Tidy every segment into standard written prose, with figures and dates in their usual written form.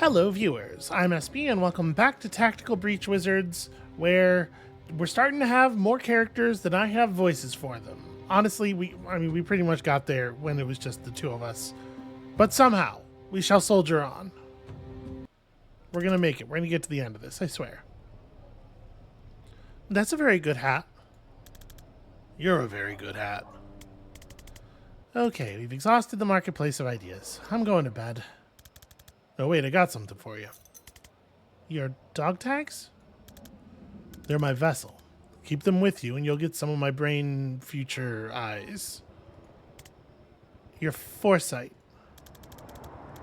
Hello viewers, I'm SB and welcome back to Tactical Breach Wizards, where we're starting to have more characters than I have voices for them. Honestly, we pretty much got there when it was just the two of us. But somehow, we shall soldier on. We're gonna make it. We're gonna get to the end of this, I swear. That's a very good hat. You're a very good hat. Okay, we've exhausted the marketplace of ideas. I'm going to bed. Oh wait, I got something for you. Your dog tags? They're my vessel. Keep them with you and you'll get some of my brain future eyes. Your foresight.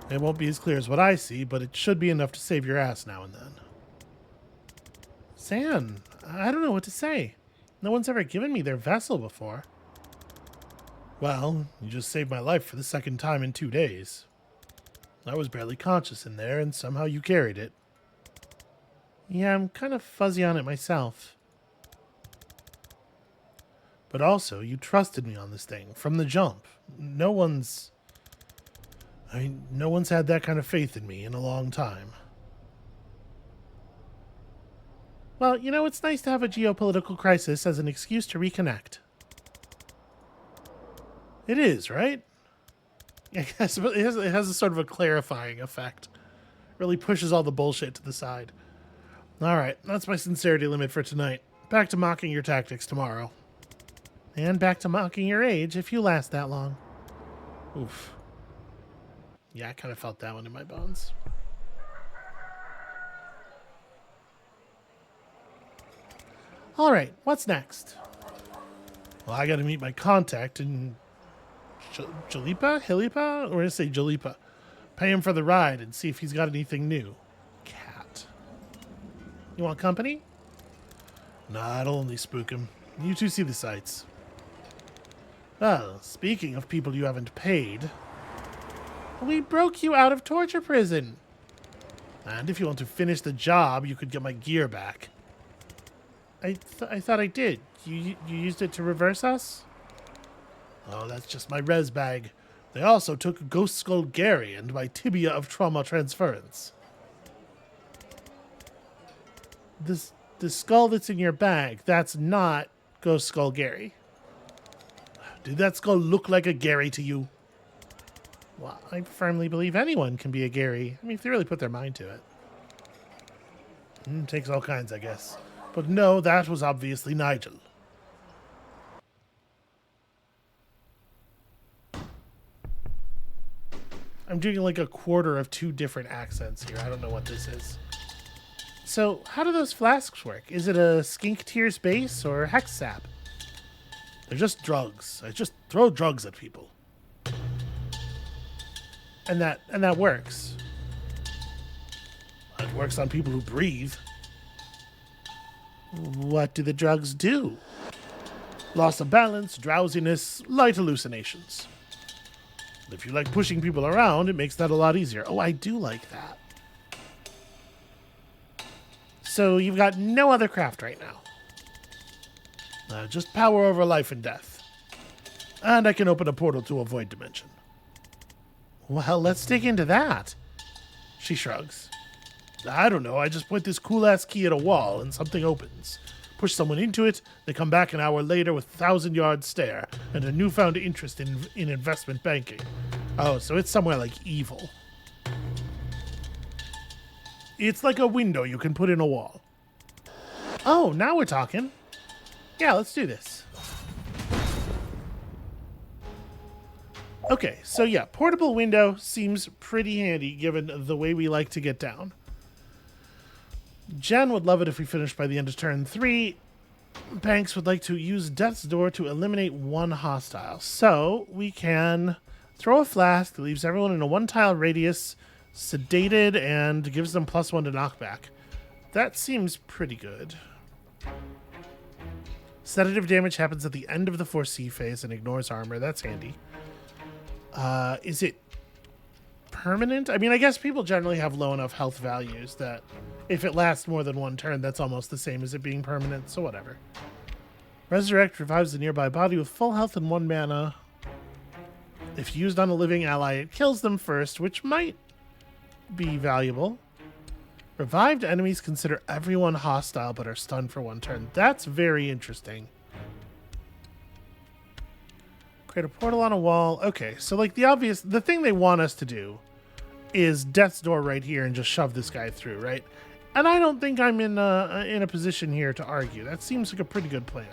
It won't be as clear as what I see, but it should be enough to save your ass now and then. Zan, I don't know what to say. No one's ever given me their vessel before. Well, you just saved my life for the second time in 2 days. I was barely conscious in there, and somehow you carried it. Yeah, I'm kind of fuzzy on it myself. But also, you trusted me on this thing, from the jump. No one's had that kind of faith in me in a long time. Well, you know, it's nice to have a geopolitical crisis as an excuse to reconnect. It is, right? I guess it has a sort of a clarifying effect. Really pushes all the bullshit to the side. Alright, that's my sincerity limit for tonight. Back to mocking your tactics tomorrow. And back to mocking your age if you last that long. Oof. Yeah, I kind of felt that one in my bones. Alright, what's next? Well, I gotta meet my contact in Hilipa? Or gonna say Jalipa. Pay him for the ride and see if he's got anything new. Cat. You want company? Nah, it'll only spook him. You two see the sights. Well, speaking of people you haven't paid, we broke you out of torture prison. And if you want to finish the job, you could get my gear back. I thought I did. You used it to reverse us? Oh, that's just my res bag. They also took Ghost Skull Gary and my tibia of trauma transference. The skull that's in your bag, that's not Ghost Skull Gary. Did that skull look like a Gary to you? Well, I firmly believe anyone can be a Gary. I mean, if they really put their mind to it. Takes all kinds, I guess. But no, that was obviously Nigel. I'm doing like a quarter of 2 different accents here. I don't know what this is. So, how do those flasks work? Is it a skink tears base or hex sap? They're just drugs. I just throw drugs at people. And that works. It works on people who breathe. What do the drugs do? Loss of balance, drowsiness, light hallucinations. If you like pushing people around, it makes that a lot easier. Oh, I do like that. So you've got no other craft right now. Just power over life and death. And I can open a portal to a void dimension. Well, let's dig into that. She shrugs. I don't know, I just point this cool-ass key at a wall and something opens. Push someone into it, they come back an hour later with 1,000-yard stare and a newfound interest in investment banking. Oh, so it's somewhere like evil. It's like a window you can put in a wall. Oh, now we're talking. Yeah, let's do this. Okay, so yeah, portable window seems pretty handy given the way we like to get down. Jen would love it if we finished by the end of turn 3. Banks would like to use Death's Door to eliminate 1 hostile. So we can throw a flask that leaves everyone in a 1-tile radius, sedated, and gives them +1 to knockback. That seems pretty good. Sedative damage happens at the end of the 4C phase and ignores armor. That's handy. Is it permanent? I mean, I guess people generally have low enough health values that if it lasts more than 1 turn, that's almost the same as it being permanent, so whatever. Resurrect revives the nearby body with full health and 1 mana. If used on a living ally, it kills them first, which might be valuable. Revived enemies consider everyone hostile but are stunned for 1 turn. That's very interesting. Create a portal on a wall. Okay, so like the thing they want us to do is death's door right here and just shove this guy through, right? And I don't think I'm in a position here to argue. That seems like a pretty good plan.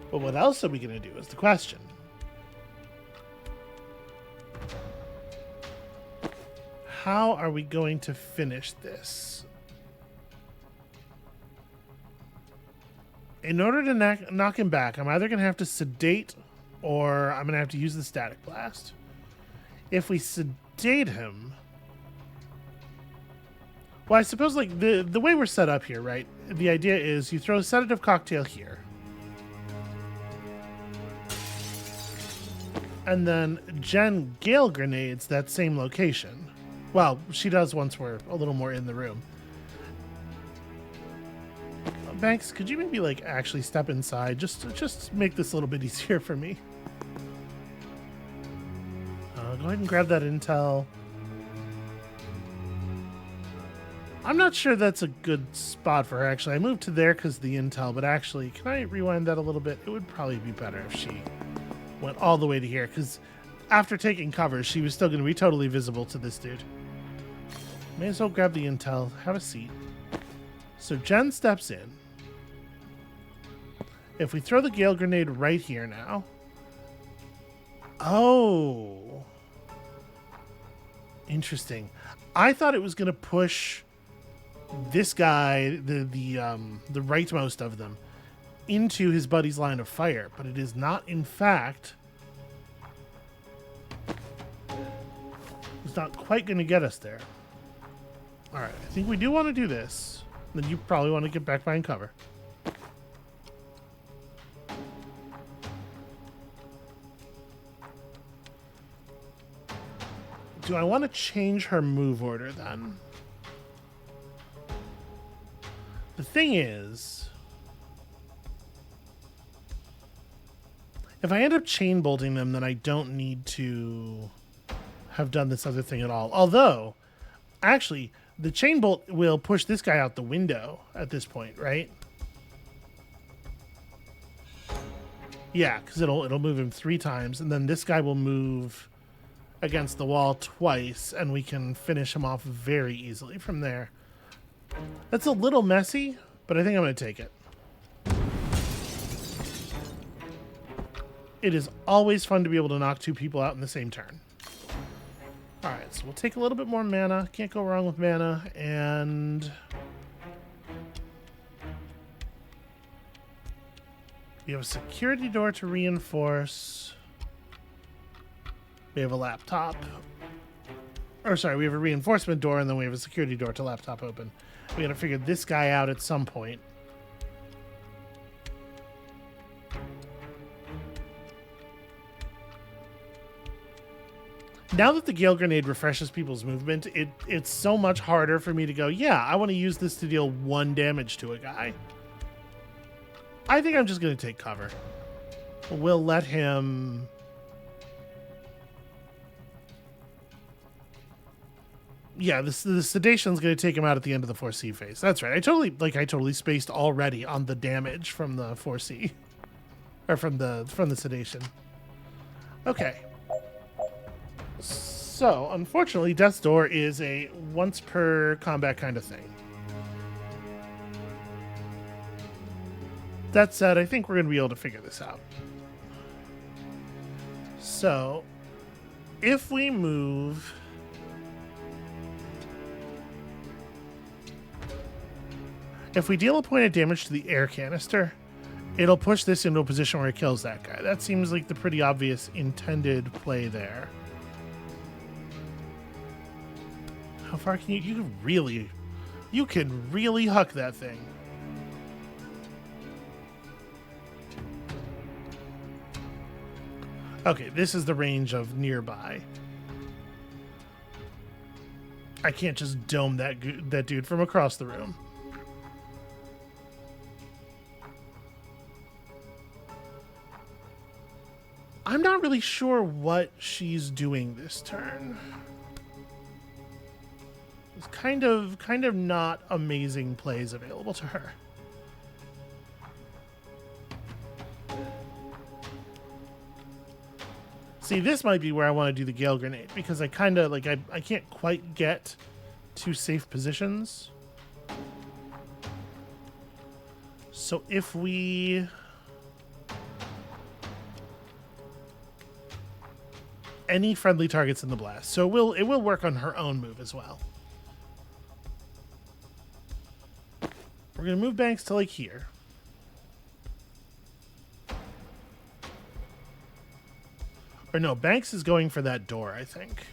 But what else are we going to do is the question. How are we going to finish this? In order to knock him back, I'm either going to have to sedate or I'm going to have to use the static blast. If we sedate him... Well, I suppose like the way we're set up here, right? The idea is you throw a sedative cocktail here. And then Jen Gale grenades that same location. Well, she does once we're a little more in the room. Banks, could you maybe like actually step inside just make this a little bit easier for me? Go ahead and grab that intel. I'm not sure that's a good spot for her, actually. I moved to there because of the intel, but actually, can I rewind that a little bit? It would probably be better if she went all the way to here, because after taking cover, she was still going to be totally visible to this dude. May as well grab the intel, have a seat. So Jen steps in. If we throw the Gale Grenade right here now... Oh! Interesting. I thought it was going to push this guy, the rightmost of them, into his buddy's line of fire, but it is not, in fact... It's not quite going to get us there. Alright, I think we do want to do this. Then you probably want to get back behind cover. Do I want to change her move order then? The thing is, if I end up chain bolting them, then I don't need to have done this other thing at all. Although, actually, the chain bolt will push this guy out the window at this point, right? Yeah, because it'll move him 3 times, and then this guy will move against the wall twice, and we can finish him off very easily from there. That's a little messy, but I think I'm going to take it. It is always fun to be able to knock 2 people out in the same turn. Alright, so we'll take a little bit more mana. Can't go wrong with mana, and... we have a security door to reinforce. We have a laptop. Or sorry, we have a reinforcement door, and then we have a security door to laptop open. We gotta figure this guy out at some point. Now that the Gale Grenade refreshes people's movement, it's so much harder for me to go, yeah, I want to use this to deal 1 damage to a guy. I think I'm just going to take cover. We'll let him... Yeah, the sedation's going to take him out at the end of the 4C phase. That's right. I totally spaced already on the damage from the 4C. Or from the sedation. Okay. So, unfortunately, Death's Door is a once per combat kind of thing. That said, I think we're going to be able to figure this out. So, if we move... If we deal a point of damage to the air canister, it'll push this into a position where it kills that guy. That seems like the pretty obvious intended play there. How far can you... You can really huck that thing. Okay, this is the range of nearby. I can't just dome that dude from across the room. I'm not really sure what she's doing this turn. It's kind of not amazing plays available to her. See, this might be where I want to do the Gale Grenade, because I kind of, like, I can't quite get to safe positions. So if we... any friendly targets in the blast. So it will work on her own move as well. We're going to move Banks to, like, here. Or no, Banks is going for that door, I think.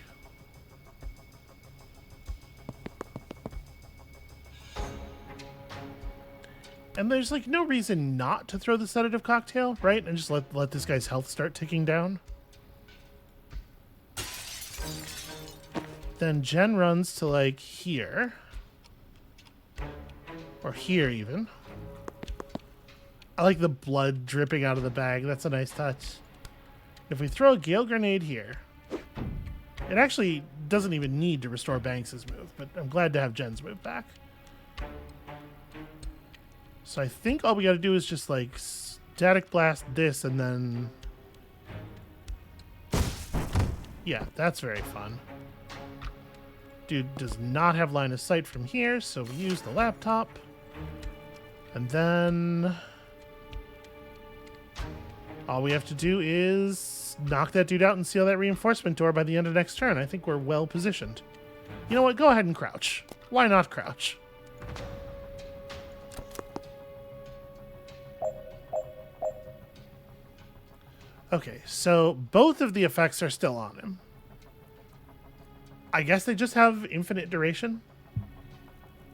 And there's, like, no reason not to throw the sedative cocktail, right? And just let this guy's health start ticking down. Then Jen runs to, like, here. Or here, even. I like the blood dripping out of the bag. That's a nice touch. If we throw a Gale Grenade here, it actually doesn't even need to restore Banks' move, but I'm glad to have Jen's move back. So I think all we got to do is just, like, static blast this, and then... yeah, that's very fun. Dude does not have line of sight from here, so we use the laptop. And then... all we have to do is knock that dude out and seal that reinforcement door by the end of next turn. I think we're well positioned. You know what? Go ahead and crouch. Why not crouch? Okay, so both of the effects are still on him. I guess they just have infinite duration.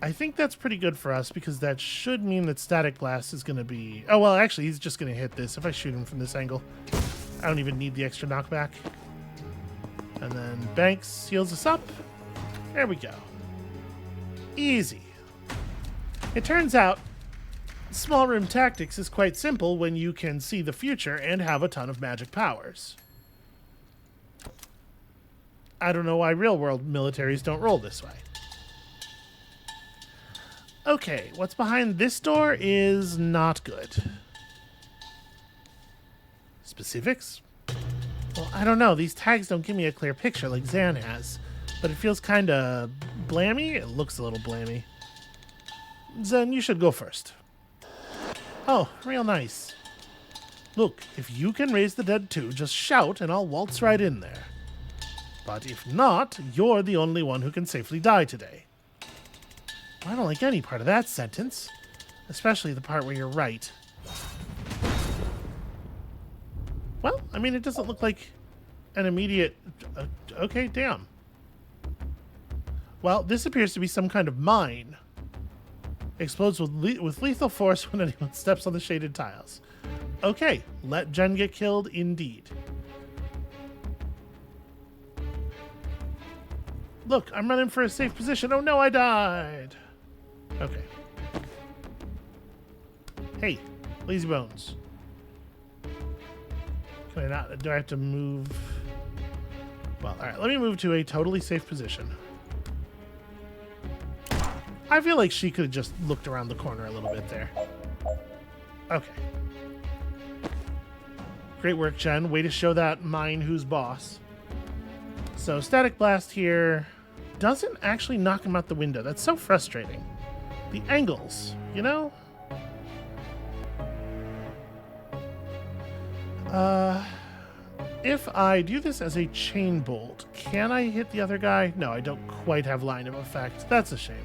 I think that's pretty good for us, because that should mean that Static Blast is going to be... oh, well, actually, he's just going to hit this if I shoot him from this angle. I don't even need the extra knockback. And then Banks heals us up. There we go. Easy. It turns out, small room tactics is quite simple when you can see the future and have a ton of magic powers. I don't know why real-world militaries don't roll this way. Okay, what's behind this door is not good. Specifics? Well, I don't know. These tags don't give me a clear picture like Zan has, but it feels kind of blammy. It looks a little blammy. Zan, you should go first. Oh, real nice. Look, if you can raise the dead too, just shout and I'll waltz right in there. But if not, you're the only one who can safely die today. I don't like any part of that sentence, especially the part where you're right. Well, I mean, it doesn't look like an immediate... okay, damn. Well, this appears to be some kind of mine. Explodes with lethal force when anyone steps on the shaded tiles. Okay, let Jen get killed indeed. Look, I'm running for a safe position. Oh no, I died. Okay. Hey, lazy bones. Can I not? Do I have to move? Well, alright, let me move to a totally safe position. I feel like she could have just looked around the corner a little bit there. Okay. Great work, Jen. Way to show that mine who's boss. So, Static Blast here doesn't actually knock him out the window. That's so frustrating. The angles, you know? If I do this as a chain bolt, can I hit the other guy? No, I don't quite have line of effect. That's a shame.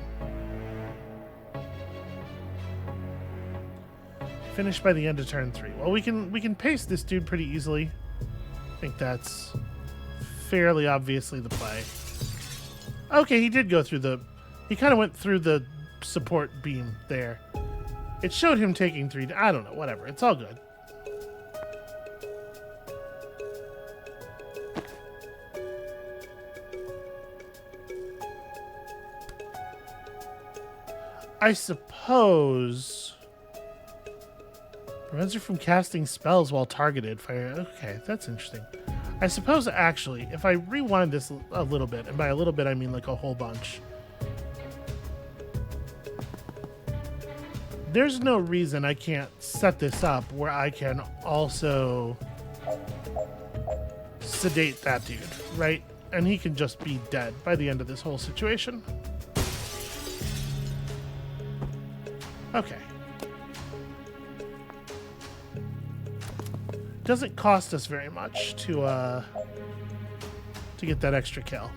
Finish by the end of turn 3. Well, we can pace this dude pretty easily. I think that's fairly obviously the play. Okay, he did go through the... he kind of went through the support beam there. It showed him taking 3... I don't know, whatever. It's all good. I suppose... Prevents her from casting spells while targeted. Fire. Okay, that's interesting. I suppose, actually, if I rewind this a little bit, and by a little bit I mean like a whole bunch, there's no reason I can't set this up where I can also sedate that dude, right? And he can just be dead by the end of this whole situation. Okay. Doesn't cost us very much to get that extra kill.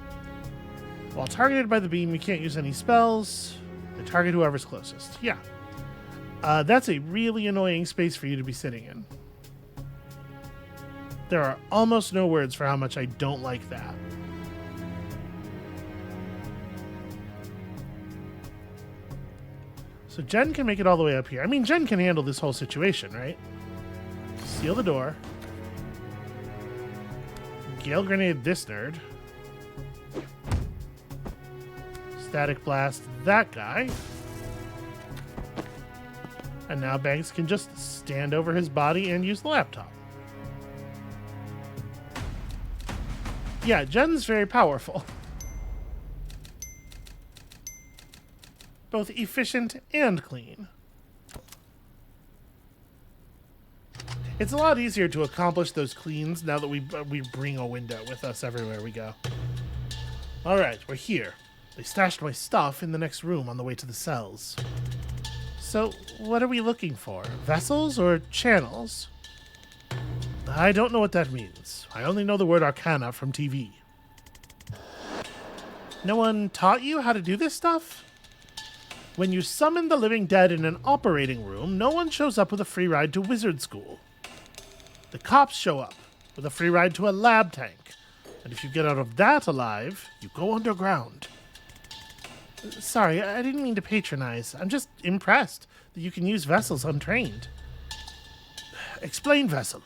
While targeted by the beam, you can't use any spells. You target whoever's closest. Yeah. That's a really annoying space for you to be sitting in. There are almost no words for how much I don't like that. So Jen can make it all the way up here. I mean, Jen can handle this whole situation, right? Seal the door. Gale grenade this nerd. Static blast that guy. And now Banks can just stand over his body and use the laptop. Yeah, Jen's very powerful. Both efficient and clean. It's a lot easier to accomplish those cleans now that we bring a window with us everywhere we go. Alright, we're here. They stashed my stuff in the next room on the way to the cells. So, what are we looking for? Vessels or channels? I don't know what that means. I only know the word arcana from TV. No one taught you how to do this stuff? When you summon the living dead in an operating room, no one shows up with a free ride to wizard school. The cops show up with a free ride to a lab tank. And if you get out of that alive, you go underground. Sorry, I didn't mean to patronize. I'm just impressed that you can use vessels untrained. Explain, vessel.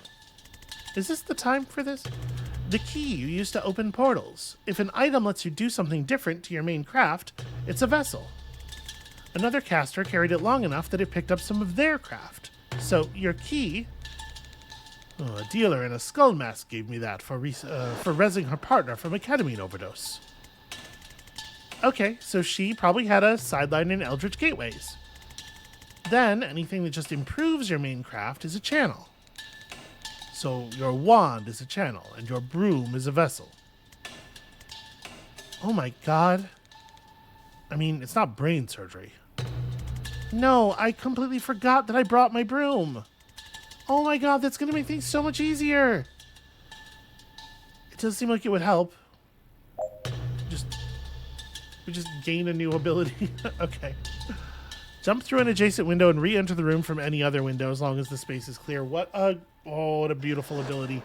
Is this the time for this? The key you use to open portals. If an item lets you do something different to your main craft, it's a vessel. Another caster carried it long enough that it picked up some of their craft. So your key... Oh, a dealer in a skull mask gave me that for rezzing her partner from a ketamine overdose. Okay, so she probably had a sideline in Eldritch Gateways. Then, anything that just improves your main craft is a channel. So your wand is a channel, and your broom is a vessel. Oh my god. I mean, it's not brain surgery. No, I completely forgot that I brought my broom. Oh my god, that's going to make things so much easier. It does seem like it would help. We just gain a new ability. Okay. Jump through an adjacent window and re-enter the room from any other window as long as the space is clear. What a beautiful ability.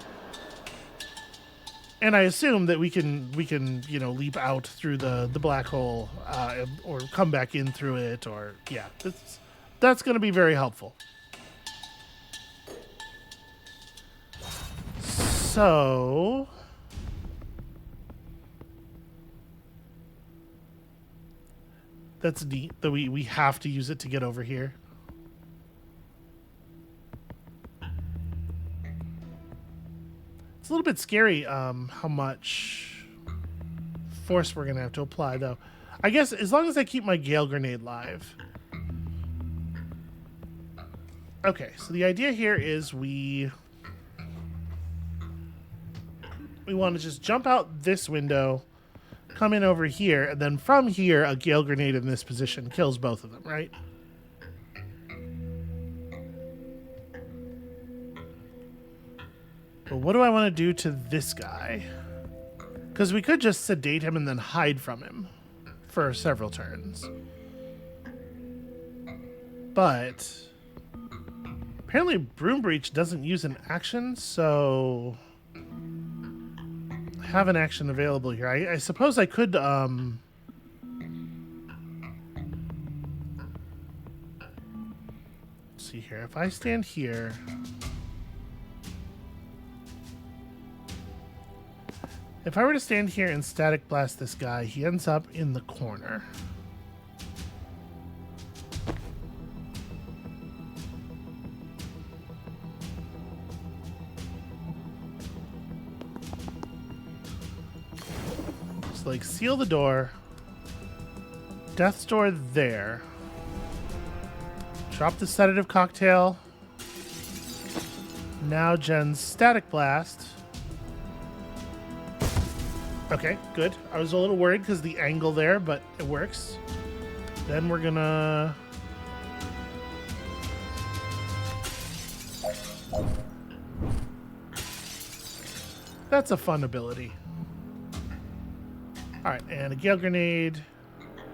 And I assume that we can leap out through the black hole or come back in through it, or yeah, that's going to be very helpful. So that's neat that we have to use it to get over here. It's a little bit scary how much force we're gonna have to apply, though. I guess as long as I keep my Gale grenade live. Okay, so the idea here is we want to just jump out this window, come in over here, and then from here, a Gale grenade in this position kills both of them, right? But what do I want to do to this guy? Because we could just sedate him and then hide from him for several turns. But apparently Broom Breach doesn't use an action, so I have an action available here. I suppose I could let's see here. If I stand here, if I were to stand here and static blast this guy, he ends up in the corner. So, like, seal the door. Death's door there. Drop the sedative cocktail. Now Jen's static blast. Okay, good. I was a little worried because the angle there, but it works. Then we're gonna... That's a fun ability. Alright, and a Gale Grenade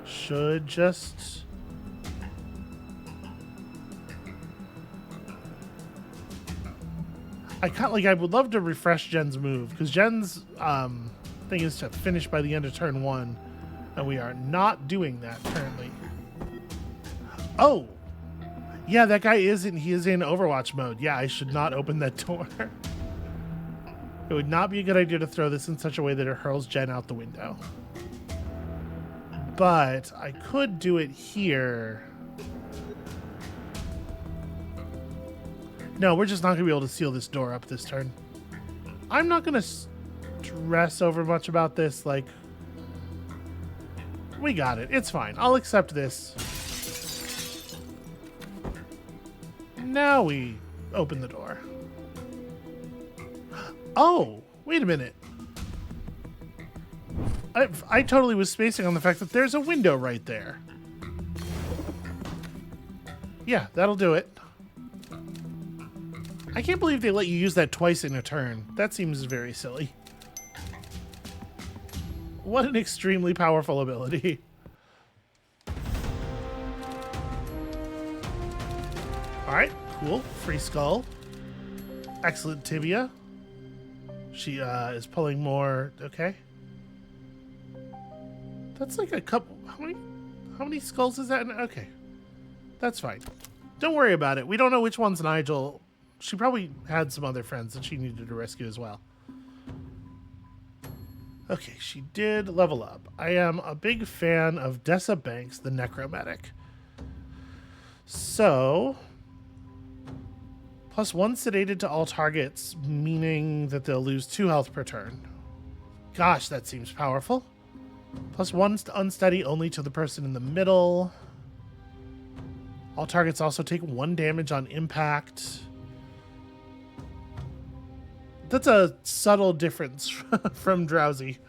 should just... I would love to refresh Jen's move, because Jen's thing is to finish by the end of turn 1, and we are not doing that currently. Oh! Yeah, that guy he is in Overwatch mode. Yeah, I should not open that door. It would not be a good idea to throw this in such a way that it hurls Jen out the window. But I could do it here. No, we're just not going to be able to seal this door up this turn. I'm not going to stress over much about this. Like, we got it. It's fine. I'll accept this. Now we open the door. Oh, wait a minute. I totally was spacing on the fact that there's a window right there. Yeah, that'll do it. I can't believe they let you use that twice in a turn. That seems very silly. What an extremely powerful ability. Alright, cool. Free skull. Excellent tibia. She is pulling more. Okay. That's like a couple. How many skulls is that? Okay. That's fine. Don't worry about it. We don't know which one's Nigel. She probably had some other friends that she needed to rescue as well. Okay, she did level up. I am a big fan of Dessa Banks, the Necromantic. So, +1 sedated to all targets, meaning that they'll lose 2 health per turn. Gosh, that seems powerful. +1 unsteady only to the person in the middle. All targets also take 1 damage on impact. That's a subtle difference from Drowsy.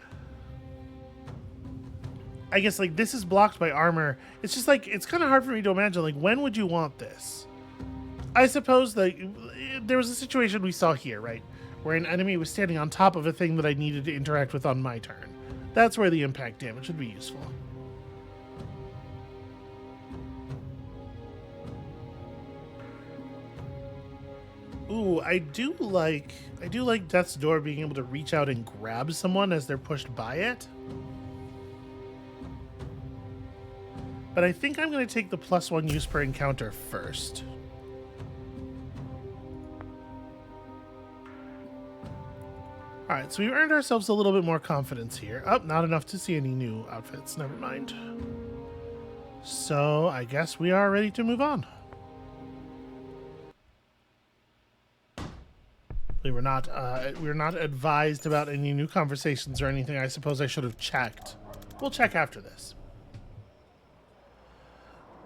I guess, like, this is blocked by armor. It's just, like, it's kind of hard for me to imagine, like, when would you want this? I suppose that there was a situation we saw here, right? Where an enemy was standing on top of a thing that I needed to interact with on my turn. That's where the impact damage would be useful. Ooh, I do like Death's Door being able to reach out and grab someone as they're pushed by it. But I think I'm going to take the +1 use per encounter first. Alright, so we earned ourselves a little bit more confidence here. Oh, not enough to see any new outfits. Never mind. So, I guess we are ready to move on. We were not advised about any new conversations or anything. I suppose I should have checked. We'll check after this.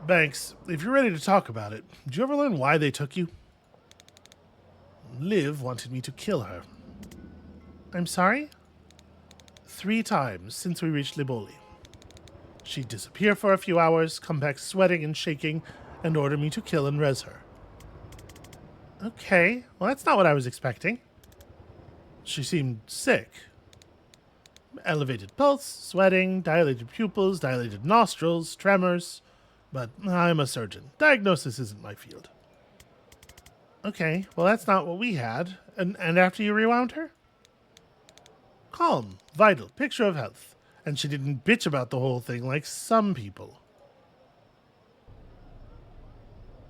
Banks, if you're ready to talk about it, did you ever learn why they took you? Liv wanted me to kill her. I'm sorry? 3 times since we reached Liboli. She'd disappear for a few hours, come back sweating and shaking, and order me to kill and res her. Okay, well that's not what I was expecting. She seemed sick. Elevated pulse, sweating, dilated pupils, dilated nostrils, tremors. But I'm a surgeon. Diagnosis isn't my field. Okay, well that's not what we had. And after you rewound her? Calm, vital, picture of health. And she didn't bitch about the whole thing like some people.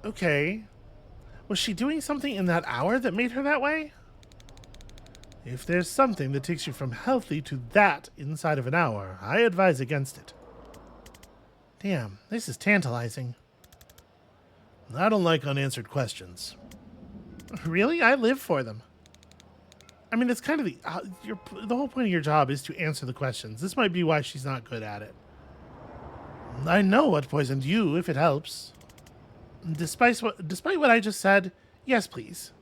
Okay. Was she doing something in that hour that made her that way? If there's something that takes you from healthy to that inside of an hour, I advise against it. Damn, this is tantalizing. I don't like unanswered questions. Really? I live for them. I mean, it's kind of the whole point of your job is to answer the questions. This might be why she's not good at it. I know what poisoned you, if it helps. Despite what I just said, yes, please.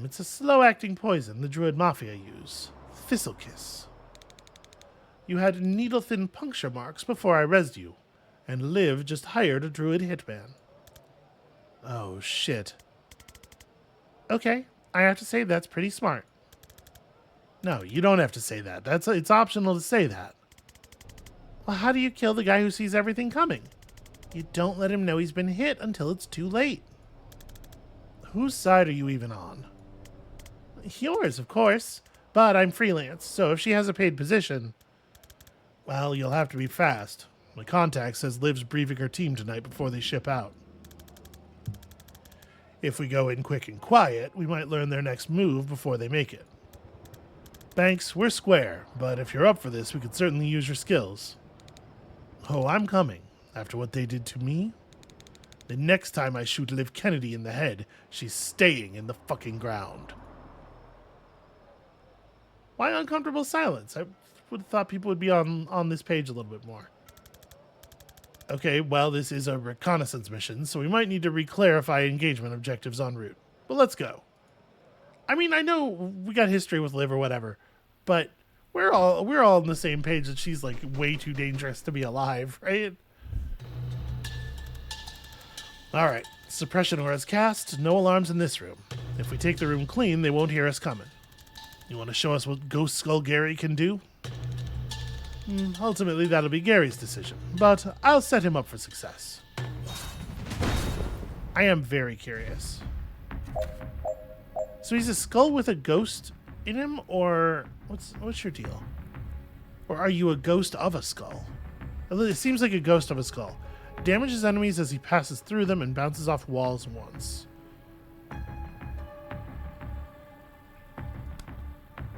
It's a slow-acting poison the Druid Mafia use. Thistle Kiss. You had needle-thin puncture marks before I rezzed you, and Liv just hired a Druid hitman. Oh, shit. Okay, I have to say that's pretty smart. No, you don't have to say that. It's optional to say that. Well, how do you kill the guy who sees everything coming? You don't let him know he's been hit until it's too late. Whose side are you even on? Yours, of course. But I'm freelance, so if she has a paid position, well, you'll have to be fast. My contact says Liv's briefing her team tonight before they ship out. If we go in quick and quiet, we might learn their next move before they make it. Banks, we're square, but if you're up for this, we could certainly use your skills. Oh, I'm coming. After what they did to me, the next time I shoot Liv Kennedy in the head, she's staying in the fucking ground. Why uncomfortable silence? I would have thought people would be on this page a little bit more. Okay, well, this is a reconnaissance mission, so we might need to re-clarify engagement objectives en route. But let's go. I mean, I know we got history with Liv or whatever, but we're all on the same page that she's like way too dangerous to be alive, right? All right, suppression auras cast. No alarms in this room. If we take the room clean, they won't hear us coming. You want to show us what Ghost Skull Gary can do? Ultimately, that'll be Gary's decision, but I'll set him up for success. I am very curious. So he's a skull with a ghost in him, or what's your deal? Or are you a ghost of a skull? It seems like a ghost of a skull. Damages enemies as he passes through them and bounces off walls once.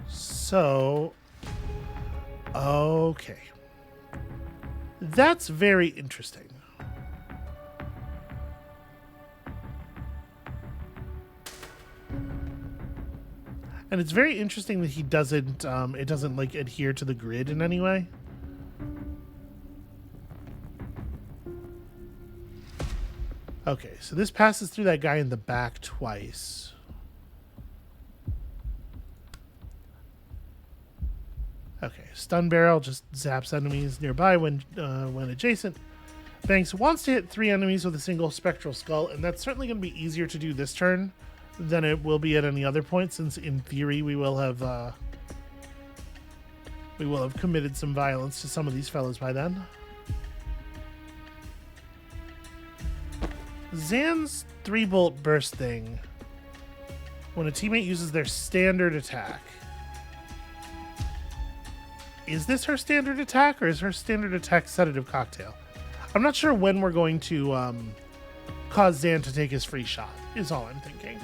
So, okay. That's very interesting. And it's very interesting that he doesn't, it doesn't like adhere to the grid in any way. Okay, so this passes through that guy in the back twice. Okay, stun barrel just zaps enemies nearby when adjacent. Banks wants to hit 3 enemies with a single spectral skull, and that's certainly going to be easier to do this turn than it will be at any other point, since in theory we will have committed some violence to some of these fellas by then. Zan's 3-bolt burst thing. When a teammate uses their standard attack. Is this her standard attack, or is her standard attack sedative cocktail? I'm not sure when we're going to cause Zan to take his free shot, is all I'm thinking.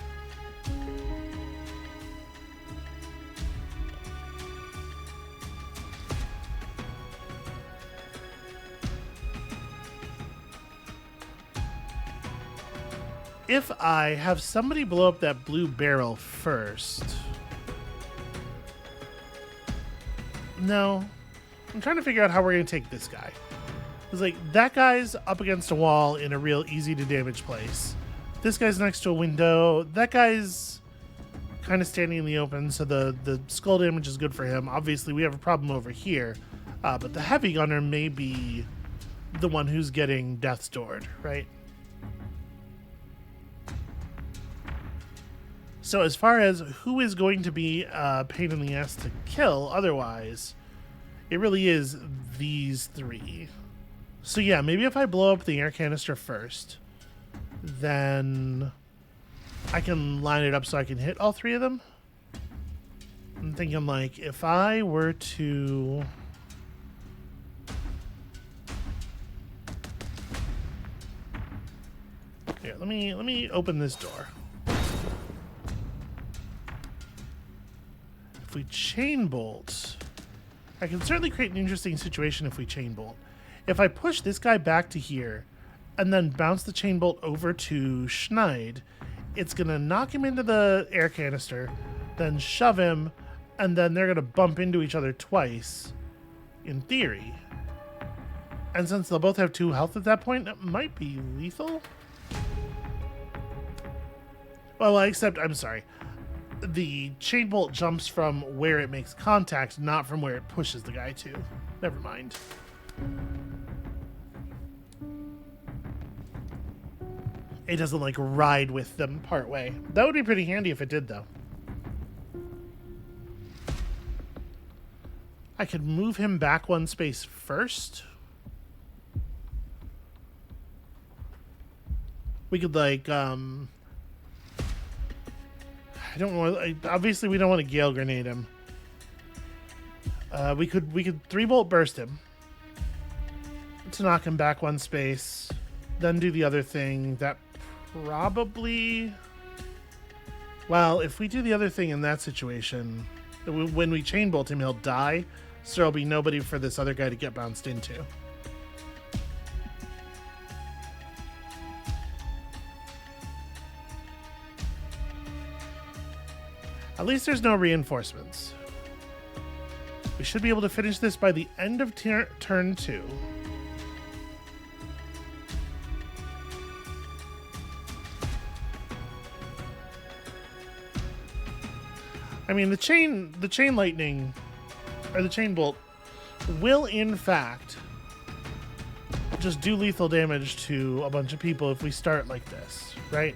If I have somebody blow up that blue barrel first... No. I'm trying to figure out how we're going to take this guy. It's like, that guy's up against a wall in a real easy-to-damage place. This guy's next to a window. That guy's kind of standing in the open, so the skull damage is good for him. Obviously, we have a problem over here. But the heavy gunner may be the one who's getting death stored, right? So as far as who is going to be a pain in the ass to kill otherwise, it really is these 3. So yeah, maybe if I blow up the air canister first, then I can line it up so I can hit all 3 of them. I'm thinking, like, if I were to... Here, let me open this door. If we chain bolt, I can certainly create an interesting situation if we chain bolt. If I push this guy back to here and then bounce the chain bolt over to Schneid, it's going to knock him into the air canister. then shove him, and then they're going to bump into each other twice, in theory. And since they'll both have 2 health at that point, it might be lethal. Well, except, I'm sorry. The chain bolt jumps from where it makes contact, not from where it pushes the guy to. Never mind. It doesn't, like, ride with them partway. That would be pretty handy if it did, though. I could move him back 1 space first. We could, like, I don't know. Obviously, we don't want to Gale Grenade him. We could 3-bolt burst him to knock him back 1 space, then do the other thing. That probably... Well, if we do the other thing in that situation, when we chain bolt him, he'll die, so there'll be nobody for this other guy to get bounced into. At least there's no reinforcements. We should be able to finish this by the end of turn 2. I mean, the chain lightning, or the chain bolt, will in fact just do lethal damage to a bunch of people if we start like this, right?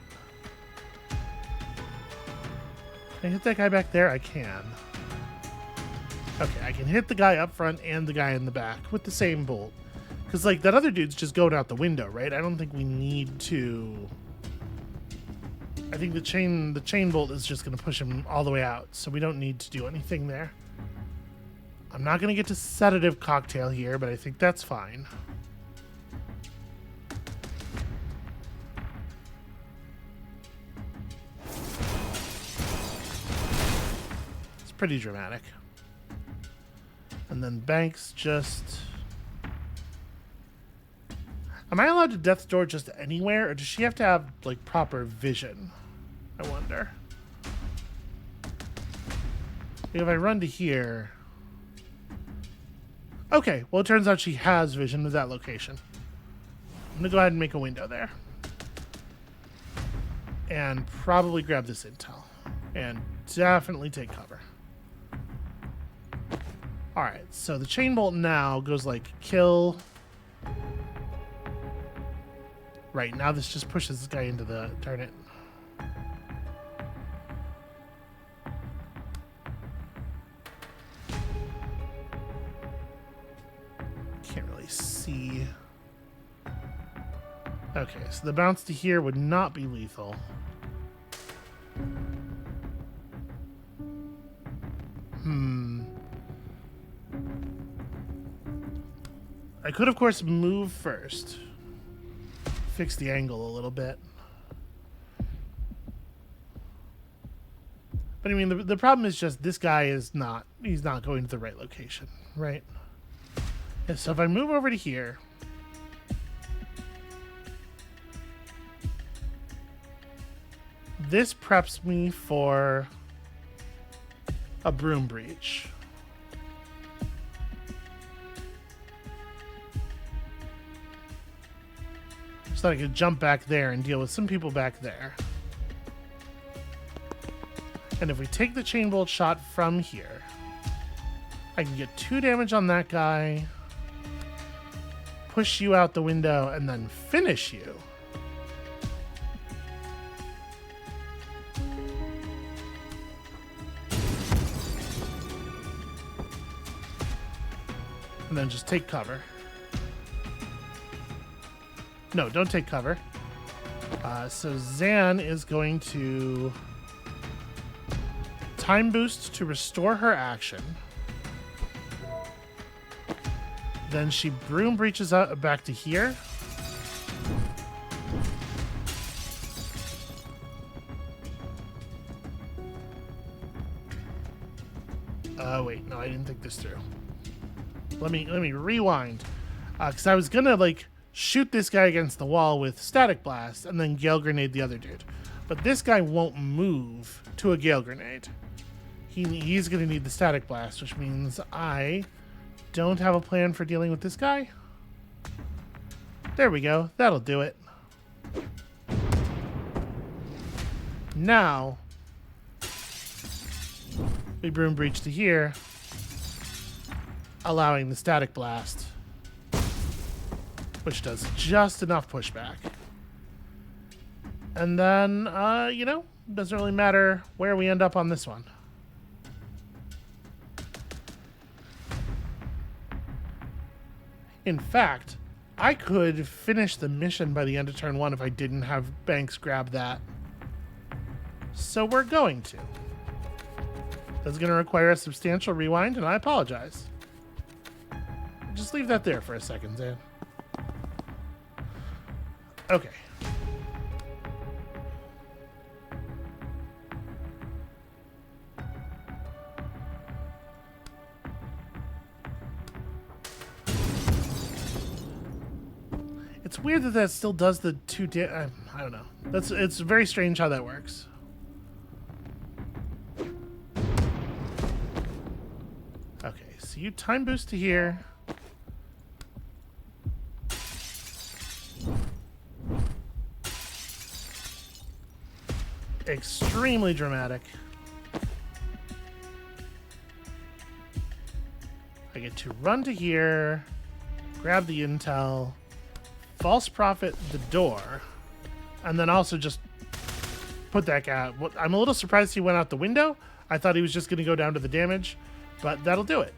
Can I hit that guy back there? I can. Okay, I can hit the guy up front and the guy in the back with the same bolt. Because, like, that other dude's just going out the window, right? I don't think we need to... I think the chain bolt is just going to push him all the way out, so we don't need to do anything there. I'm not going to get to sedative cocktail here, but I think that's fine. Pretty dramatic. And then Banks just... Am I allowed to death's door just anywhere, or does she have to have, like, proper vision? I wonder. If I run to here... Okay, well, it turns out she has vision of that location. I'm gonna go ahead and make a window there. And probably grab this intel. And definitely take cover. Alright, so the chain bolt now goes like kill. Right, now this just pushes this guy into the... Darn it. Can't really see. Okay, so the bounce to here would not be lethal. I could, of course, move first. Fix the angle a little bit. But I mean, the problem is just this guy is not, he's not going to the right location, right? Yeah, so if I move over to here, this preps me for a broom breach. So I could jump back there and deal with some people back there. And if we take the chain bolt shot from here, I can get 2 damage on that guy, push you out the window, and then finish you. And then just take cover. No, don't take cover. So Zan is going to time boost to restore her action. Then she broom breaches out back to here. Wait, no, I didn't think this through. Let me rewind. Because I was gonna like shoot this guy against the wall with static blast and then gale grenade the other dude. But this guy won't move to a gale grenade. He's going to need the static blast, which means I don't have a plan for dealing with this guy. There we go. That'll do it. Now, we broom breach to here, allowing the static blast, which does just enough pushback. And then, you know, doesn't really matter where we end up on this one. In fact, I could finish the mission by the end of turn 1 if I didn't have Banks grab that. So we're going to. That's going to require a substantial rewind, and I apologize. Just leave that there for a second, Zan. Okay. It's weird that that still does the 2 I don't know. It's very strange how that works. Okay, so you time boost to here. Extremely dramatic. I get to run to here, grab the intel, false prophet the door, and then also just put that guy. I'm a little surprised he went out the window. I thought he was just going to go down to the damage, but that'll do it.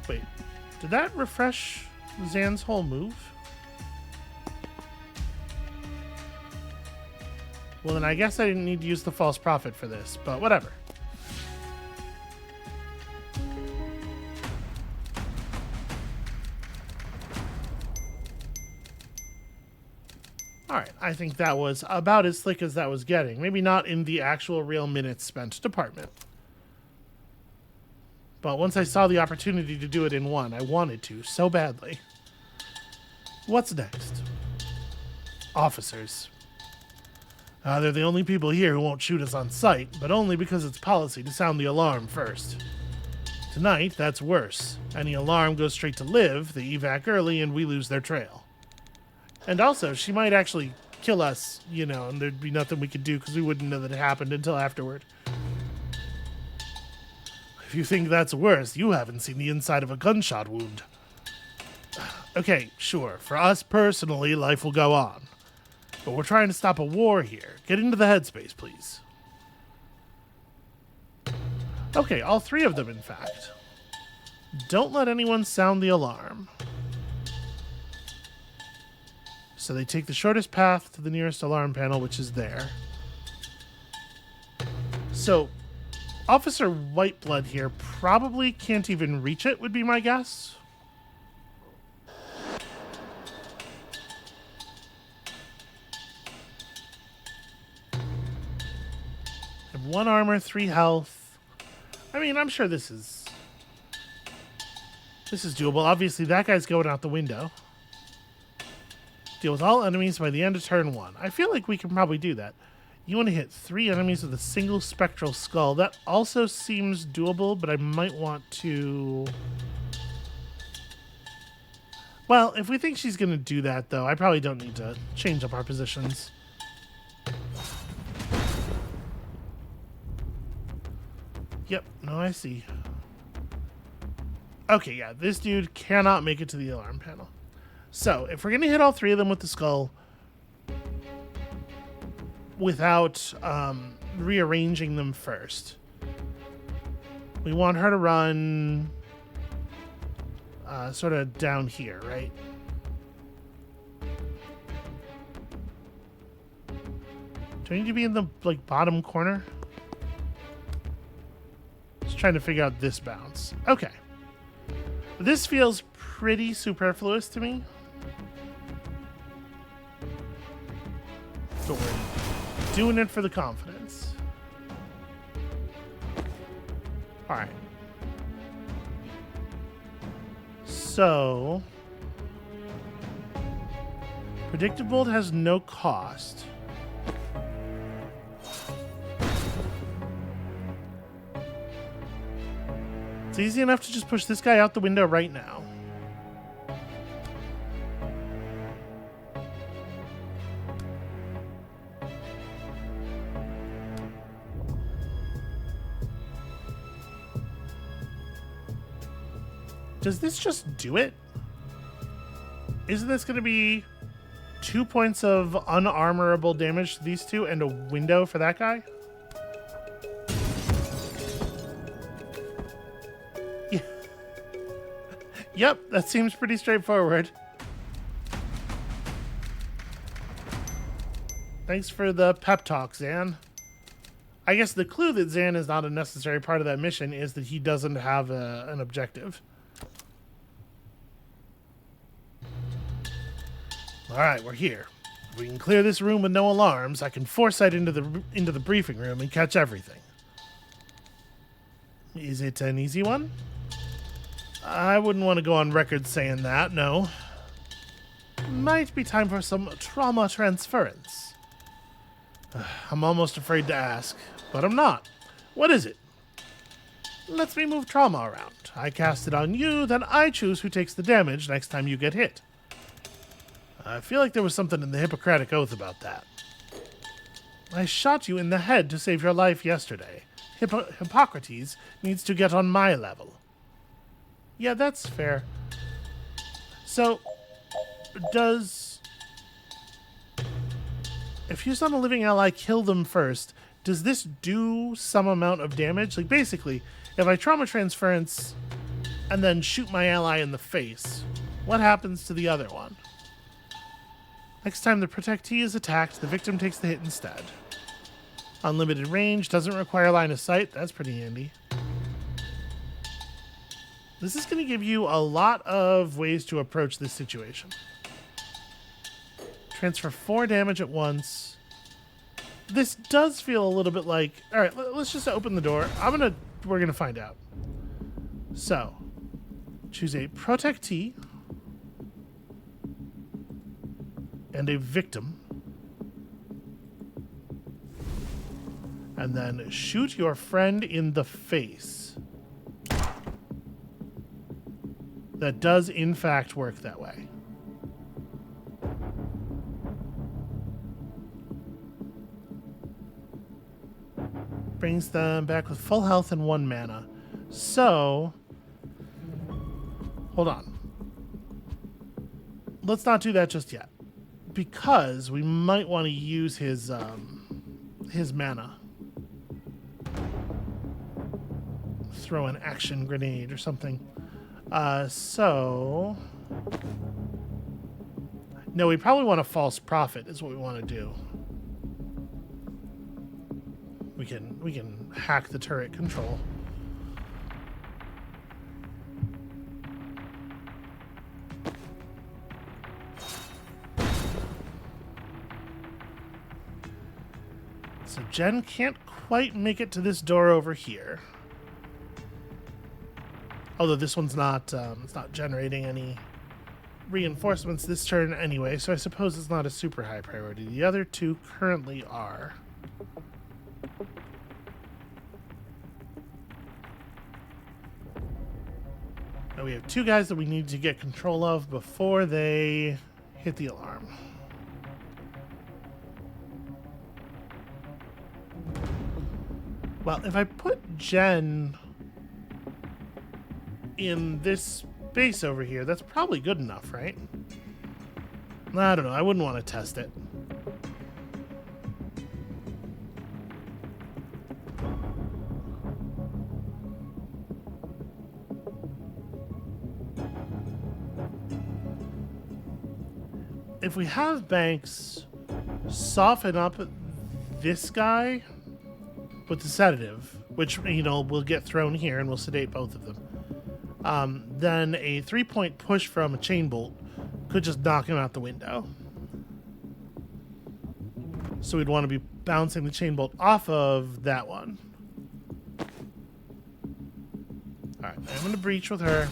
Wait, did that refresh Zan's whole move? Well, then I guess I didn't need to use the false prophet for this, but whatever. Alright, I think that was about as slick as that was getting. Maybe not in the actual real minutes spent department. But once I saw the opportunity to do it in one, I wanted to so badly. What's next? Officers. They're the only people here who won't shoot us on sight, but only because it's policy to sound the alarm first. Tonight, that's worse. Any alarm goes straight to Liv, they evac early, and we lose their trail. And also, she might actually kill us, you know, and there'd be nothing we could do because we wouldn't know that it happened until afterward. If you think that's worse, you haven't seen the inside of a gunshot wound. Okay, sure, for us personally, life will go on. But we're trying to stop a war here. Get into the headspace, please. Okay, all 3 of them, in fact. Don't let anyone sound the alarm. So they take the shortest path to the nearest alarm panel, which is there. So, Officer Whiteblood here probably can't even reach it, would be my guess. Have 1 armor, 3 health. I mean, I'm sure this is doable. Obviously, that guy's going out the window. Deal with all enemies by the end of turn 1. I feel like we can probably do that. You want to hit 3 enemies with a single spectral skull. That also seems doable, but I might want to... Well, if we think she's going to do that, though, I probably don't need to change up our positions. Yep, no, I see. Okay, yeah, this dude cannot make it to the alarm panel. So, if we're going to hit all 3 of them with the skull without rearranging them first, we want her to run sort of down here, right? Do I need to be in the bottom corner? Just trying to figure out this bounce. Okay. This feels pretty superfluous to me. But we're doing it for the confidence. Alright. So... Predictive Bolt has no cost. It's easy enough to just push this guy out the window right now. Does this just do it? Isn't this going to be 2 points of unarmorable damage to these two and a window for that guy? Yeah. Yep, that seems pretty straightforward. Thanks for the pep talk, Zan. I guess the clue that Zan is not a necessary part of that mission is that he doesn't have an objective. Alright, we're here. If we can clear this room with no alarms, I can foresight into the briefing room and catch everything. Is it an easy one? I wouldn't want to go on record saying that, no. Might be time for some trauma transference. I'm almost afraid to ask, but I'm not. What is it? Lets me move trauma around. I cast it on you, then I choose who takes the damage next time you get hit. I feel like there was something in the Hippocratic Oath about that. I shot you in the head to save your life yesterday. Hippocrates needs to get on my level. Yeah, that's fair. So, if you stun a living ally, kill them first, does this do some amount of damage? Like, basically, if I trauma transference and then shoot my ally in the face, what happens to the other one? Next time the protectee is attacked, the victim takes the hit instead. Unlimited range, doesn't require line of sight. That's pretty handy. This is going to give you a lot of ways to approach this situation. Transfer 4 damage at once. This does feel a little bit like... Alright, let's just open the door. We're going to find out. So, choose a protectee and a victim, and then shoot your friend in the face. That does in fact work that way. Brings them back with full health and 1 mana. So, hold on. Let's not do that just yet, because we might want to use his mana. Throw an action grenade or something. So... No, we probably want a false prophet is what we want to do. We can hack the turret control. So Jen can't quite make it to this door over here. Although this one's not, it's not generating any reinforcements this turn anyway, so I suppose it's not a super high priority. The other two currently are. Now we have 2 guys that we need to get control of before they hit the alarm. Well, if I put Jen in this space over here, that's probably good enough, right? I don't know. I wouldn't want to test it. If we have Banks soften up this guy with the sedative, which, you know, will get thrown here and we'll sedate both of them, then a 3-point push from a chain bolt could just knock him out the window. So we'd want to be bouncing the chain bolt off of that one. Alright, I'm going to breach with her.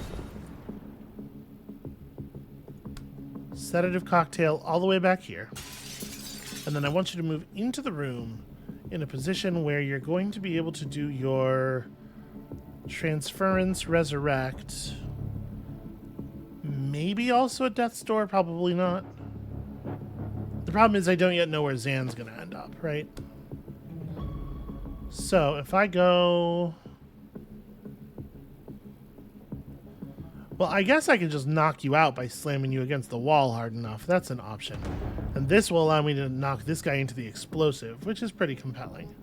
Sedative cocktail all the way back here. And then I want you to move into the room in a position where you're going to be able to do your Transference, resurrect. Maybe also a death's door, probably not. The problem is I don't yet know where Zan's gonna end up, right? So if I go... Well, I guess I can just knock you out by slamming you against the wall hard enough. That's an option. And this will allow me to knock this guy into the explosive, which is pretty compelling.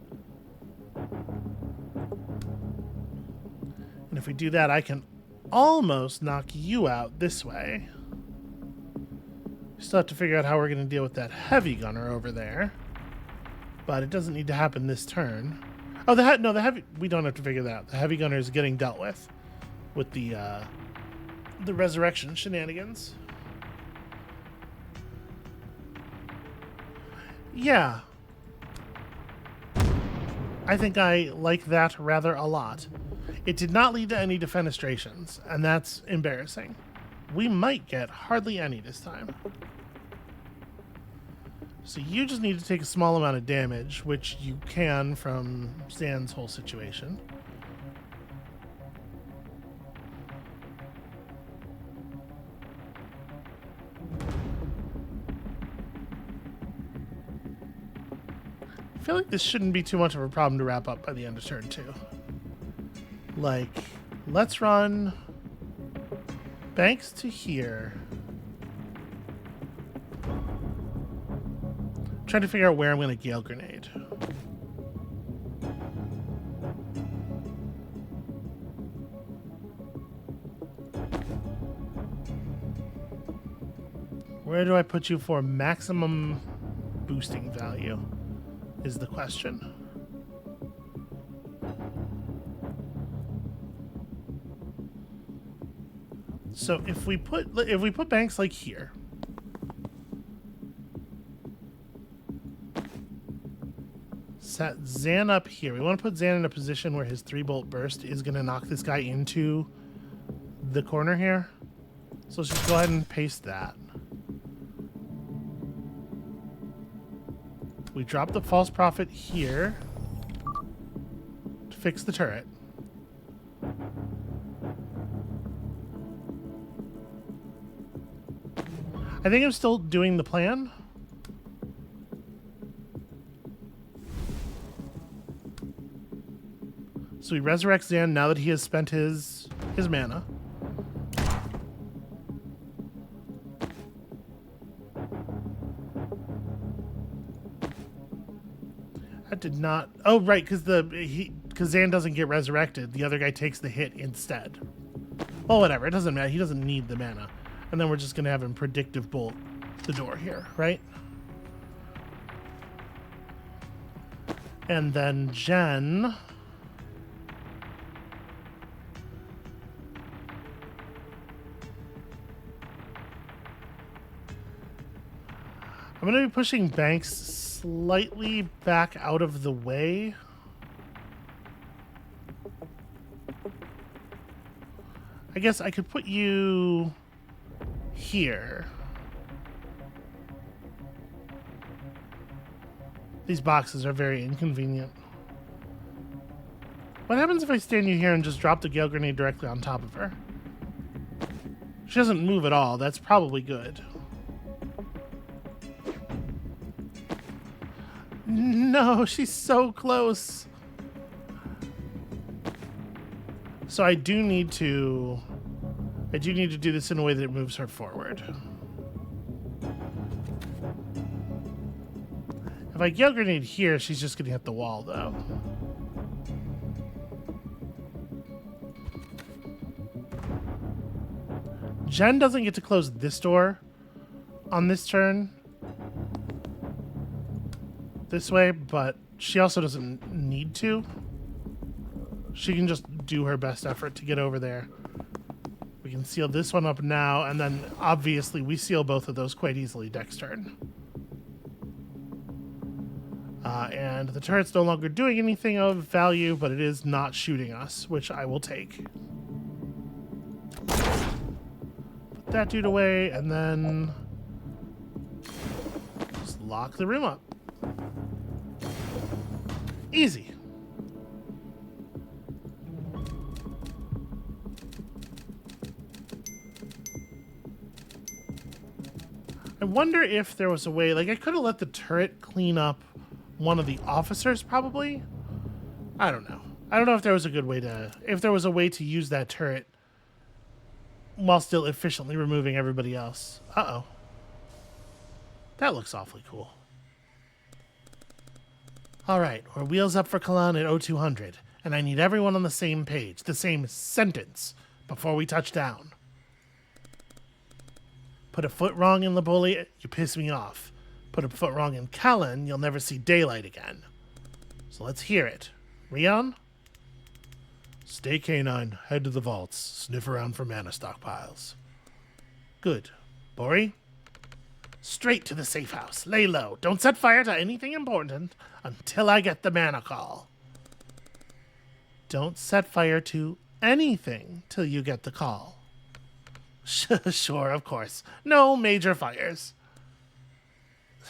And if we do that, I can almost knock you out this way. We still have to figure out how we're going to deal with that heavy gunner over there. But it doesn't need to happen this turn. Oh, the heavy... We don't have to figure that out. The heavy gunner is getting dealt with the resurrection shenanigans. Yeah. I think I like that rather a lot. It did not lead to any defenestrations, and that's embarrassing. We might get hardly any this time. So you just need to take a small amount of damage, which you can from Zan's whole situation. I feel like this shouldn't be too much of a problem to wrap up by the end of turn 2. Like, let's run Banks to here. Trying to figure out where I'm going to Gale Grenade. Where do I put you for maximum boosting value is the question. So if we put Banks like here, set Zan up here. We want to put Zan in a position where his 3-bolt burst is going to knock this guy into the corner here. So let's just go ahead and paste that. We drop the false prophet here to fix the turret. I think I'm still doing the plan. So we resurrect Zan now that he has spent his mana. That did not... Oh, right, because Zan doesn't get resurrected. The other guy takes the hit instead. Well, whatever. It doesn't matter. He doesn't need the mana. And then we're just going to have him predictive bolt the door here, right? And then Jen... I'm going to be pushing Banks slightly back out of the way. I guess I could put you here. These boxes are very inconvenient. What happens if I stand you here and just drop the Gale Grenade directly on top of her? She doesn't move at all. That's probably good. No, she's so close. So I do need to do this in a way that it moves her forward. If I Gale Grenade here, she's just gonna hit the wall though. Jen doesn't get to close this door on this turn this way, but she also doesn't need to. She can just do her best effort to get over there. We can seal this one up now, and then obviously we seal both of those quite easily next turn. And the turret's no longer doing anything of value, but it is not shooting us, which I will take. Put that dude away, and then just lock the room up. Easy. wonder if there was a way, like I could have let the turret clean up one of the officers probably. I don't know. I don't know if there was a good way to, if there was a way to use that turret while still efficiently removing everybody else. Uh-oh. That looks awfully cool. All right, we're wheels up for Kalan at 0200, and I need everyone on the same page, the same sentence, before we touch down. Put a foot wrong in Laboli, you piss me off. Put a foot wrong in Kalan, you'll never see daylight again. So let's hear it. Rion? Stay canine, head to the vaults, sniff around for mana stockpiles. Good. Bori? Straight to the safe house. Lay low. Don't set fire to anything important until I get the mana call. Don't set fire to anything till you get the call. Sure, of course. No major fires.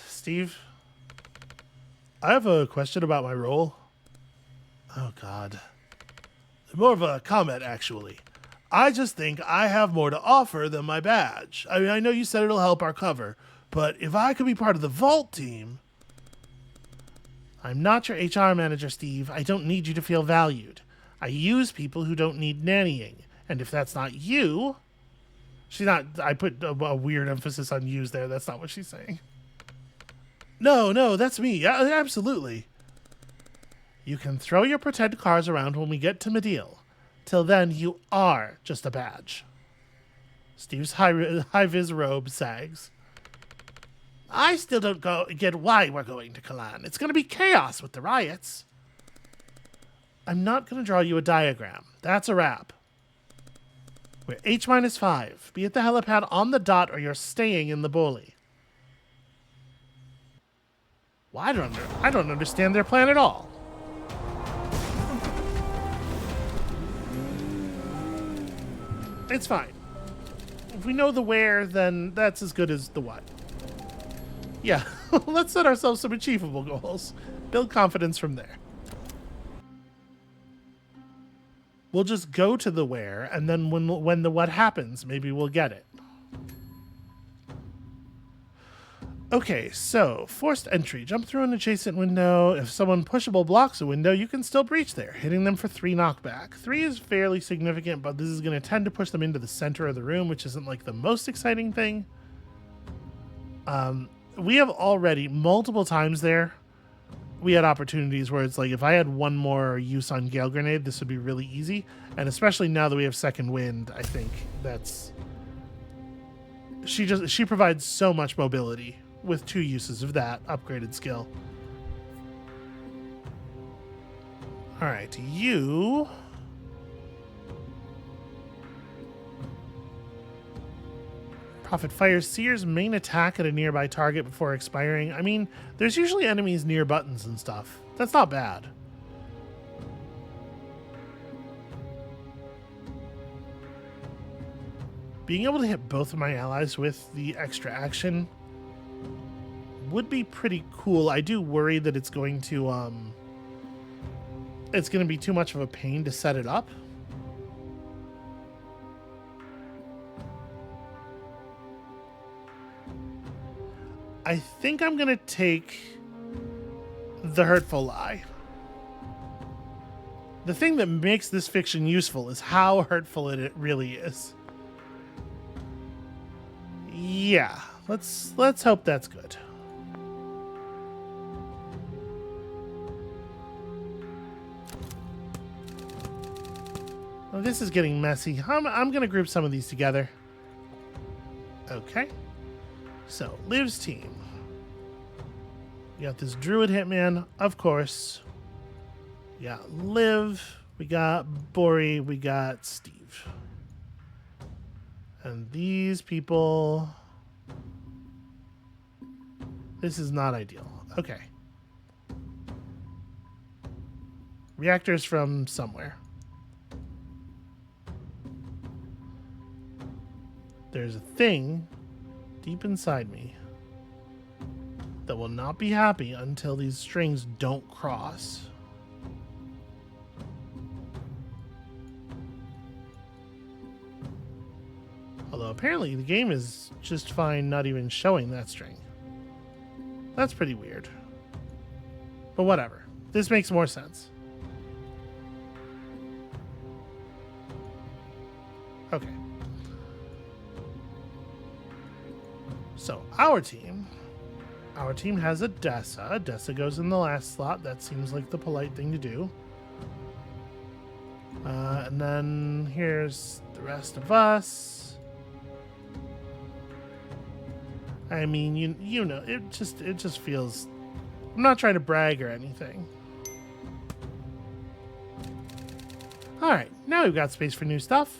Steve? I have a question about my role. Oh, God. More of a comment, actually. I just think I have more to offer than my badge. I mean, I know you said it'll help our cover, but if I could be part of the vault team... I'm not your HR manager, Steve. I don't need you to feel valued. I use people who don't need nannying. And if that's not you... She's not... I put a weird emphasis on use there. That's not what she's saying. No, that's me. Absolutely. You can throw your pretend cars around when we get to Medill. Till then, you are just a badge. Steve's high-vis robe sags. I still don't get why we're going to Kalan. It's going to be chaos with the riots. I'm not going to draw you a diagram. That's a wrap. We're H-5. Be at the helipad on the dot or you're staying in the bully. Well, I don't understand their plan at all. It's fine. If we know the where, then that's as good as the what. Yeah, let's set ourselves some achievable goals. Build confidence from there. We'll just go to the where, and then when the what happens, maybe we'll get it. Okay, so forced entry. Jump through an adjacent window. If someone pushable blocks a window, you can still breach there, hitting them for 3 knockback. 3 is fairly significant, but this is going to tend to push them into the center of the room, which isn't like the most exciting thing. We have already, multiple times there, we had opportunities where it's like, if I had one more use on Gale Grenade, this would be really easy. And especially now that we have Second Wind, I think that's... She provides so much mobility with 2 uses of that upgraded skill. All right, you... Prophet fires Seer's main attack at a nearby target before expiring. I mean, there's usually enemies near buttons and stuff. That's not bad. Being able to hit both of my allies with the extra action would be pretty cool. I do worry that it's going to be too much of a pain to set it up. I think I'm going to take the Hurtful Lie. The thing that makes this fiction useful is how hurtful it really is. Yeah, let's hope that's good. Well, this is getting messy. I'm going to group some of these together. Okay. So, Liv's team. We got this Druid Hitman, of course. We got Liv. We got Bori. We got Steve. And these people... This is not ideal. Okay. Reactors from somewhere. There's a thing deep inside me that will not be happy until these strings don't cross. Although Although apparently the game is just fine not even showing that string. That's pretty weird. But whatever. This makes more sense. Okay. So our team has a Dessa. Dessa goes in the last slot. That seems like the polite thing to do. And then here's the rest of us. I mean, you know, it just feels. I'm not trying to brag or anything. All right, now we've got space for new stuff.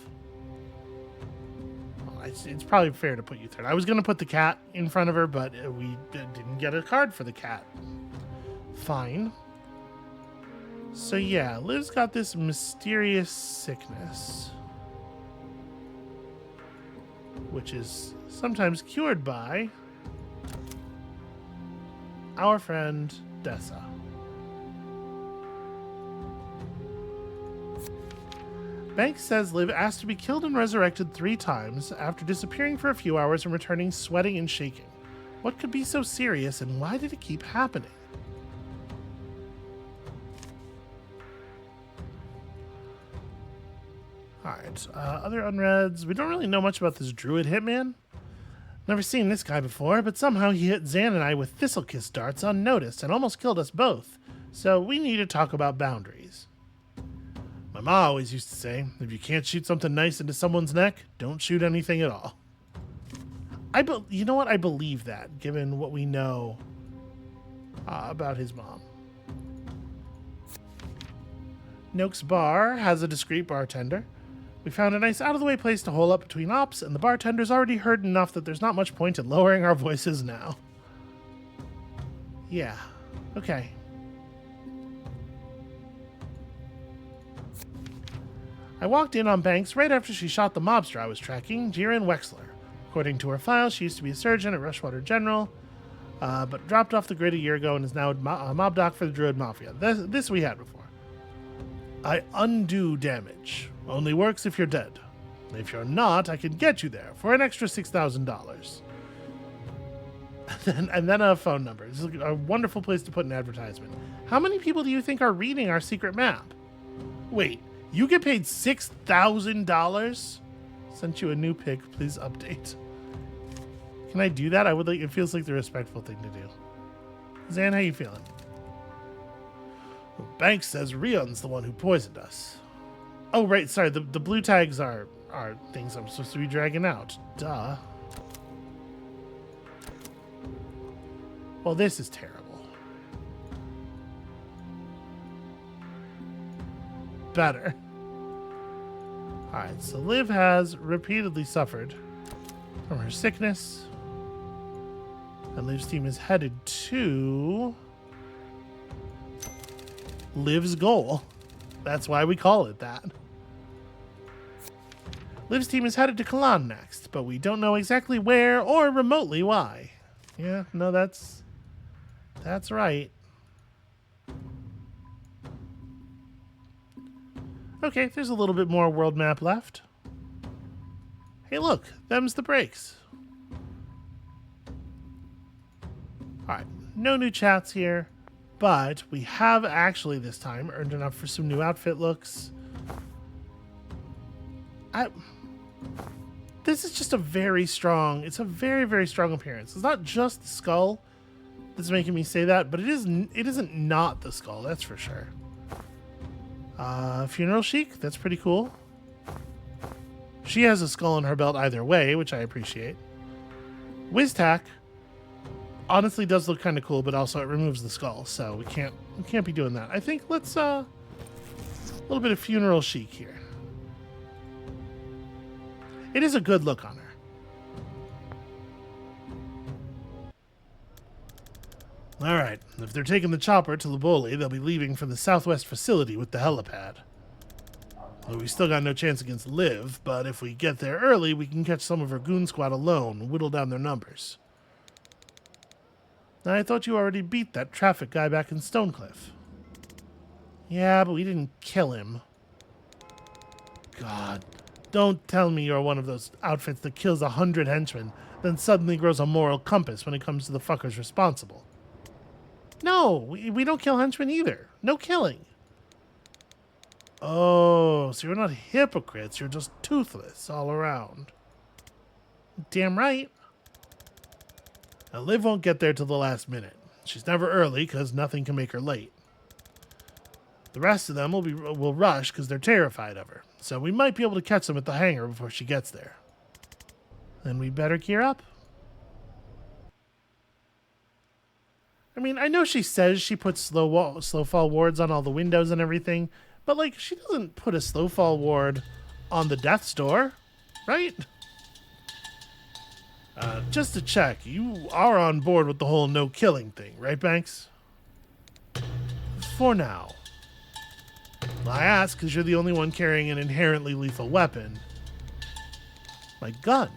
Well, it's probably fair to put you third. I was gonna put the cat in front of her, but we didn't get a card for the cat. Fine. So yeah, Liv's got this mysterious sickness, which is sometimes cured by our friend Dessa. Banks says Liv asked to be killed and resurrected 3 times after disappearing for a few hours and returning sweating and shaking. What could be so serious, and why did it keep happening? Alright, other unreds. We don't really know much about this druid hitman. Never seen this guy before, but somehow he hit Zan and I with Thistlekiss darts unnoticed and almost killed us both. So we need to talk about boundaries. My ma always used to say, if you can't shoot something nice into someone's neck, don't shoot anything at all. You know what? I believe that, given what we know about his mom. Noak's Bar has a discreet bartender. We found a nice out-of-the-way place to hole up between ops, and the bartender's already heard enough that there's not much point in lowering our voices now. Yeah, okay. I walked in on Banks right after she shot the mobster I was tracking, Jiren Wexler. According to her file, she used to be a surgeon at Rushwater General, but dropped off the grid a year ago and is now a mob doc for the Druid Mafia. This we had before. I undo damage. Only works if you're dead. If you're not, I can get you there for an extra $6,000. And then a phone number. This is a wonderful place to put an advertisement. How many people do you think are reading our secret map? Wait, you get paid $6,000? Sent you a new pic. Please update. Can I do that? I would like. It feels like the respectful thing to do. Zan, how you feeling? Well, Banks says Rion's the one who poisoned us. Oh, right. Sorry. The blue tags are things I'm supposed to be dragging out. Duh. Well, this is terrible. Better. Alright, so Liv has repeatedly suffered from her sickness. And Liv's team is headed to Liv's goal. That's why we call it that. Liv's team is headed to Kalan next, but we don't know exactly where or remotely why. Yeah, no, that's right. Okay, there's a little bit more world map left. Hey, look, them's the breaks. Alright, no new chats here, but we have actually this time earned enough for some new outfit looks. This is just a very strong, it's a very, very strong appearance. It's not just the skull that's making me say that, but it isn't not the skull, that's for sure. Funeral Chic, that's pretty cool. She has a skull on her belt either way, which I appreciate. Wiztack honestly does look kind of cool, but also it removes the skull, so we can't be doing that. I think let's a little bit of Funeral Chic here. It is a good look on her. Alright, if they're taking the chopper to Liboli, they'll be leaving for the southwest facility with the helipad. Well, we still got no chance against Liv, but if we get there early, we can catch some of her goon squad alone and whittle down their numbers. I thought you already beat that traffic guy back in Stonecliff. Yeah, but we didn't kill him. God, Don't tell me you're one of those outfits that kills 100 henchmen, then suddenly grows a moral compass when it comes to the fuckers responsible. No, we don't kill henchmen either. No killing. Oh, so you're not hypocrites, you're just toothless all around. Damn right. Now, Liv won't get there till the last minute. She's never early because nothing can make her late. The rest of them will rush because they're terrified of her. So we might be able to catch them at the hangar before she gets there. Then we better gear up. I mean, I know she says she puts slow fall wards on all the windows and everything, but like she doesn't put a slow fall ward on the Death's Door, right? Just to check, you are on board with the whole no killing thing, right, Banks? For now. I ask because you're the only one carrying an inherently lethal weapon. My gun?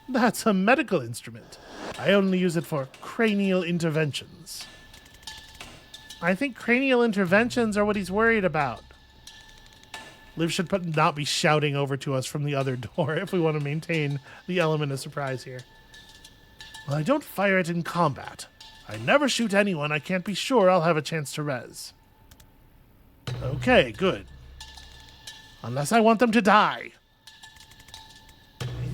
That's a medical instrument. I only use it for cranial interventions. I think cranial interventions are what he's worried about. Liv should not be shouting over to us from the other door if we want to maintain the element of surprise here. Well, I don't fire it in combat. I never shoot anyone I can't be sure I'll have a chance to res. Okay, good. Unless I want them to die.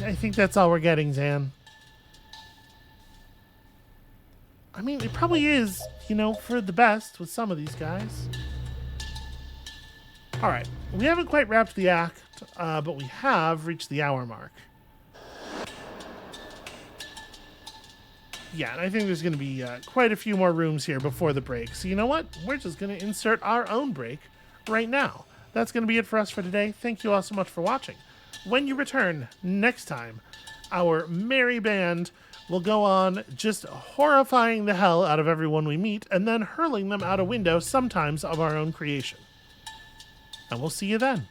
I think that's all we're getting, Zan. I mean, it probably is, you know, for the best with some of these guys. Alright, we haven't quite wrapped the act, but we have reached the hour mark. Yeah, and I think there's going to be quite a few more rooms here before the break. So you know what? We're just going to insert our own break right now. That's going to be it for us for today. Thank you all so much for watching. When you return next time, our merry band will go on just horrifying the hell out of everyone we meet and then hurling them out a window, sometimes of our own creation. And we'll see you then.